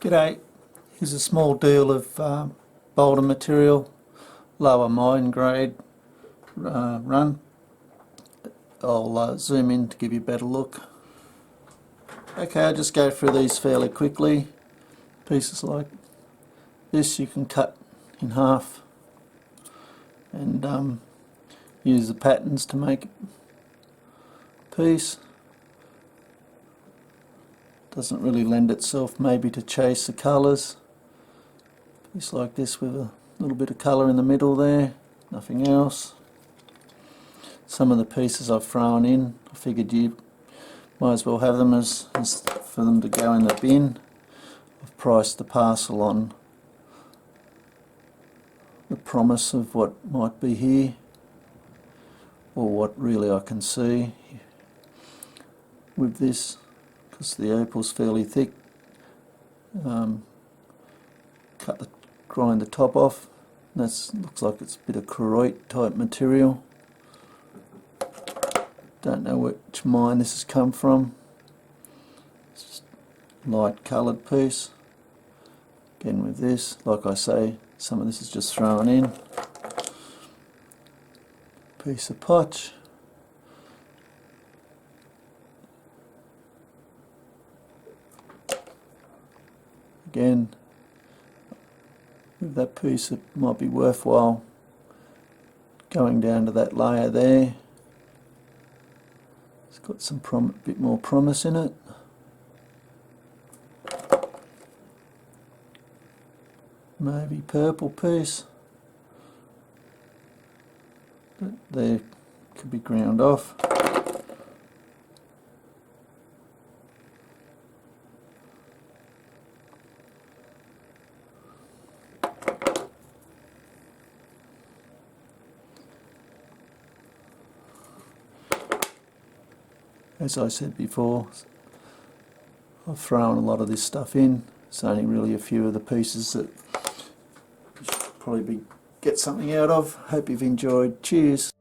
G'day, here's a small deal of Boulder material, lower mine grade run. I'll zoom in to give you a better look. Okay, I'll just go through these fairly quickly. Pieces like this you can cut in half and use the patterns to make a piece. Doesn't really lend itself maybe to chase the colours. Piece like this with a little bit of colour in the middle there, nothing else. Some of the pieces I've thrown in, I figured you might as well have them as for them to go in the bin. I've priced the parcel on the promise of what might be here, or what really I can see with this, because the opal's fairly thick. Grind the top off. That looks like it's a bit of Koroite type material. Don't know which mine this has come from. It's just a light coloured piece. Again with this, like I say, some of this is just thrown in. Piece of potch. Again, with that piece it might be worthwhile going down to that layer there. It's got some bit more promise in it. Maybe purple piece. That there could be ground off. As I said before, I've thrown a lot of this stuff in. It's only really a few of the pieces that you should probably get something out of. Hope you've enjoyed. Cheers.